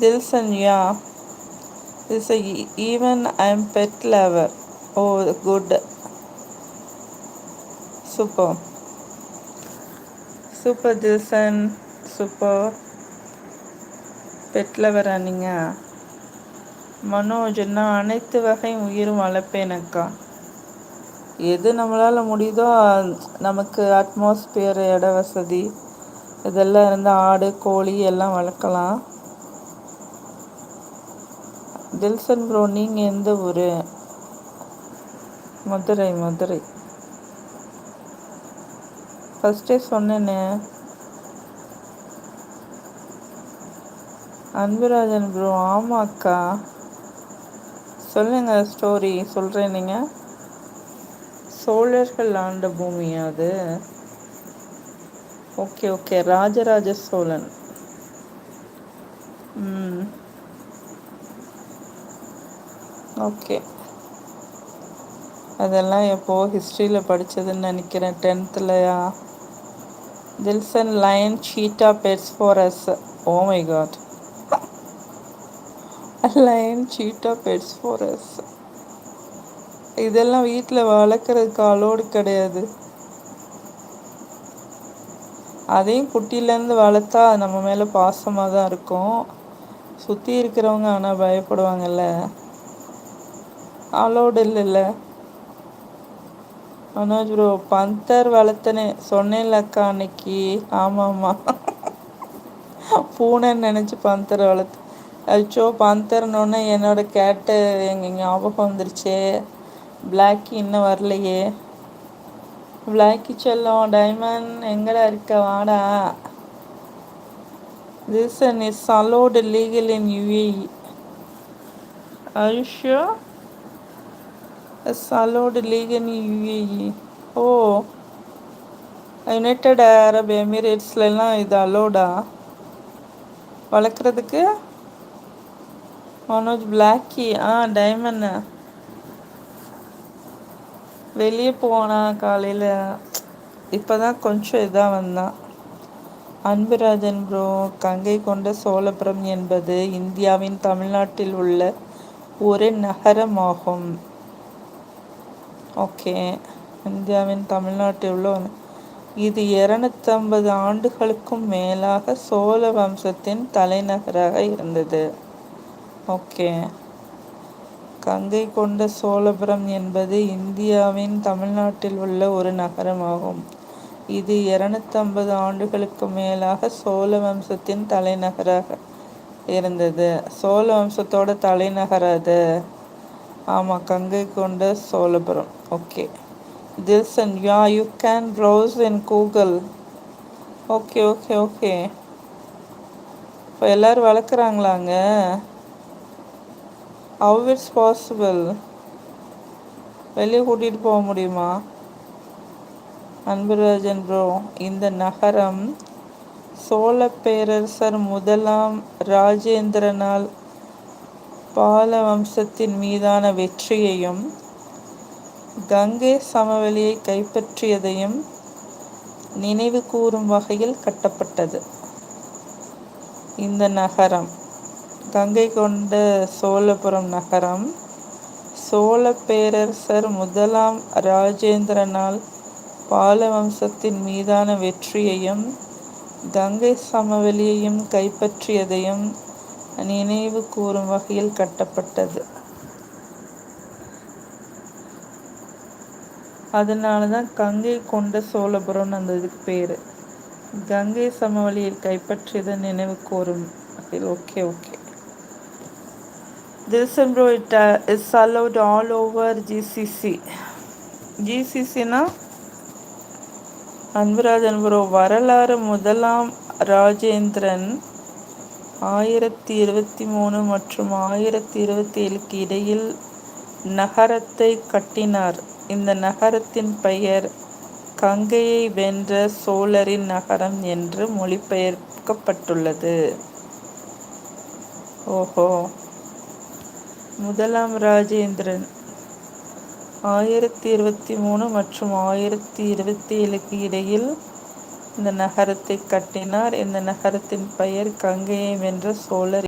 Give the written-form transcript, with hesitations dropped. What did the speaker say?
Dilson, yeah. This even I'm pet lover. Oh, good. Super. Super Dilson. Super. Pet lover நீங்க. மனோஜ், நான் அனைத்து வகை உயிரும் வளர்ப்பேனக்கா. எது நம்மளால் முடியுதோ, நமக்கு அட்மாஸ்பியர், இட வசதி இதெல்லாம் இருந்தால் ஆடு கோழி எல்லாம் வளர்க்கலாம். தில்சன் ப்ரோ, நீங்கள் எந்த ஊர்? மதுரை. மதுரை ஃபஸ்ட்டே சொன்னேன்னு. அன்புராஜன் ப்ரோ, ஆமாக்கா. சொல்லுங்க, ஸ்டோரி சொல்கிறேன். நீங்கள் சோழர்கள் ஆண்ட பூமியா அது? Okay okay, Rajaraja Cholan. Okay, அதெல்லாம் எப்போது ஹிஸ்ட்ரியில் படித்ததுன்னு நினைக்கிறேன், 10th-லயா. Dilson, lion cheetah pets for us. Oh my god. Lion cheetah pets for us. இதெல்லாம் வீட்டில் வளர்க்குறதுக்கு அலோடு கிடையாது. அதையும் குட்டிலேருந்து வளர்த்தா நம்ம மேலே பாசமாக தான் இருக்கும். சுற்றி இருக்கிறவங்க ஆனால் பயப்படுவாங்கல்ல. அலோடு இல்லைல்ல. மனோஜ் ப்ரோ, பந்தர் வளர்த்தனே சொன்னேன்லக்கா அன்னைக்கு. ஆமாம் ஆமாம், பூனைன்னு நினச்சி பந்தரை வளர்த்து. அச்சோ, பந்தர்னோடனே என்னோட கேட்டு எங்கள் ஞாபகம் வந்துருச்சு. பிளாக்கி இன்னும் வரலையே. பிளாக்கி செல்லம், டைமண்ட் எங்கடா இருக்க, வாடா. This one is allowed legal in UAE. Are you sure? It's allowed legal in UAE. Oh, United Arab எமிரேட்ஸ்லாம் இது அலோடா வளர்க்குறதுக்கு? மனோஜ், பிளாக்கி. டைமண்ட் வெளியே போனா காலையில். இப்போ தான் கொஞ்சம் இதாக வந்தான். அன்புராஜன் ப்ரோ, கங்கை கொண்ட சோழபுரம் என்பது இந்தியாவின் தமிழ்நாட்டில் உள்ள ஒரு நகரமாகும். ஓகே, இந்தியாவின் தமிழ்நாட்டில் உள்ள இது 250 ஆண்டுகளுக்கும் மேலாக சோழ வம்சத்தின் தலைநகராக இருந்தது. ஓகே, கங்கை கொண்ட சோழபுரம் என்பது இந்தியாவின் தமிழ்நாட்டில் உள்ள ஒரு நகரமாகும். இது 250 ஆண்டுகளுக்கு மேலாக சோழ வம்சத்தின் தலைநகராக இருந்தது. சோழ வம்சத்தோட தலைநகர் அது. ஆமாம், Gangai Konda Cholapuram. Okay. Dilson, you can browse in Google. Okay okay okay. இப்போ எல்லோரும் வளர்க்குறாங்களாங்க? How it's possible? வெளியே கூட்டிகிட்டு போக முடியுமா? அன்புராஜன் ப்ரோ, இந்த நகரம் சோழ பேரரசர் முதலாம் ராஜேந்திரனால் பால வம்சத்தின் மீதான வெற்றியையும் கங்கை சமவெளியை கைப்பற்றியதையும் நினைவு கூறும் வகையில் கட்டப்பட்டது. இந்த நகரம், கங்கை கொண்ட சோழபுரம் நகரம், சோழ பேரரசர் முதலாம் ராஜேந்திரனால் பால வம்சத்தின் மீதான வெற்றியையும் கங்கை சமவெளியையும் கைப்பற்றியதையும் நினைவு கூறும் வகையில் கட்டப்பட்டது. அதனால தான் கங்கை கொண்ட சோழபுரம் அந்த இதுக்கு பேர். கங்கை சமவெளியை கைப்பற்றியதை நினைவு கூறும். Okay okay. Dilson bro, it is allowed all over GCC. GCCனா? அன்புராஜன் ப்ரோ, வரலாறு முதலாம் ராஜேந்திரன் 1023 மற்றும் 1027க்கு இடையில் நகரத்தை கட்டினார். இந்த நகரத்தின் பெயர் கங்கையை வென்ற சோழரின் நகரம் என்று மொழிபெயர்க்கப்பட்டுள்ளது. ஓஹோ. முதலாம் ராஜேந்திரன் 1023 மற்றும் 1027க்கு இடையில் இந்த நகரத்தை கட்டினார். இந்த நகரத்தின் பெயர் கங்கையை வென்ற சோழர்